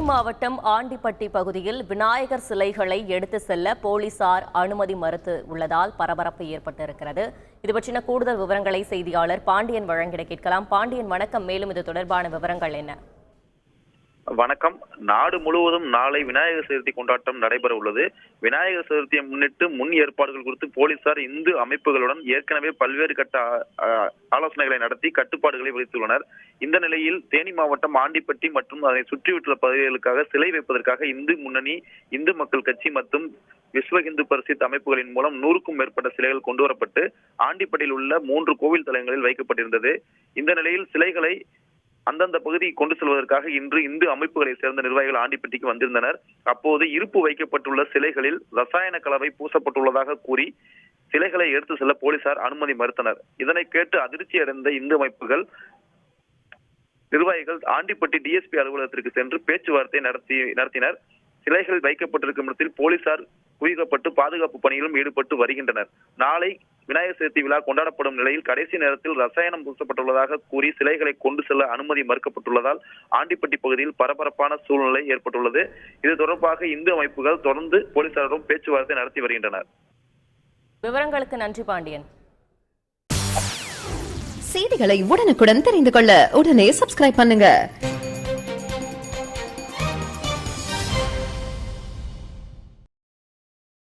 மாவட்டம் ஆண்டிப்பட்டி பகுதியில் விநாயகர் சிலைகளை எடுத்து செல்ல போலீசார் அனுமதி மறுத்து உள்ளதால் பரபரப்பு ஏற்பட்டிருக்கிறது. இது பற்றின கூடுதல் விவரங்களை செய்தியாளர் பாண்டியன் வழங்கிட கேட்கலாம். பாண்டியன், வணக்கம். மேலும் இது தொடர்பான விவரங்கள் என்ன? வணக்கம். நாடு முழுவதும் நாளை விநாயகர் சதுர்த்தி கொண்டாட்டம் நடைபெற உள்ளது. விநாயகர் சதுர்த்தியை முன்னிட்டு முன் ஏற்பாடுகள் குறித்து போலீசார் இந்து அமைப்புகளுடன் ஏற்கனவே பல்வேறு கட்ட ஆலோசனைகளை நடத்தி கட்டுப்பாடுகளை விதித்துள்ளனர். இந்த நிலையில் தேனி மாவட்டம் ஆண்டிப்பட்டி மற்றும் அதை சுற்றியுள்ள பகுதிகளுக்காக சிலை வைப்பதற்காக இந்து முன்னணி, இந்து மக்கள் கட்சி மற்றும் விஸ்வ இந்து பரிஷத் அமைப்புகளின் மூலம் 100க்கும் மேற்பட்ட சிலைகள் கொண்டுவரப்பட்டு ஆண்டிப்பட்டியில் உள்ள 3 கோவில் தலங்களில் வைக்கப்பட்டிருந்தது. இந்த நிலையில் சிலைகளை அந்தந்த பகுதியை கொண்டு செல்வதற்காக இன்று இந்து அமைப்புகளை சேர்ந்த நிர்வாகிகள் ஆண்டிப்பட்டிக்கு வந்திருந்தனர். அப்போது இருப்பு வைக்கப்பட்டுள்ள சிலைகளில் ரசாயன கலவை பூசப்பட்டுள்ளதாக கூறி சிலைகளை எடுத்து செல்ல போலீசார் அனுமதி மறுத்தனர். இதனை கேட்டு அதிர்ச்சி அடைந்த இந்து அமைப்புகள் நிர்வாகிகள் ஆண்டிப்பட்டி டிஎஸ்பி அலுவலகத்திற்கு சென்று பேச்சுவார்த்தை நடத்தினர். சிலைகள் வைக்கப்பட்டிருக்கும் இடத்தில் போலீசார் குவிக்கப்பட்டு பாதுகாப்பு பணியிலும் ஈடுபட்டு வருகின்றனர். நாளை விநாயகர் சதுர்த்தி விழா கொண்டாடப்படும் நிலையில் கடைசி நேரத்தில் ரசாயனம் பூசப்பட்டுள்ளதாக கூறி சிலைகளை கொண்டு செல்ல அனுமதி மறுக்கப்பட்டுள்ளதால் ஆண்டிப்பட்டி பகுதியில் பரபரப்பான சூழ்நிலை ஏற்பட்டுள்ளது. இது தொடர்பாக இந்து அமைப்புகள் தொடர்ந்து போலீசாரிடம் பேச்சுவார்த்தை நடத்தி வருகின்றனர். விவரங்களுக்கு நன்றி பாண்டியன். செய்திகளை உடனுக்குடன் தெரிந்து கொள்ள உடனே சப்ஸ்கிரைப் பண்ணுங்க.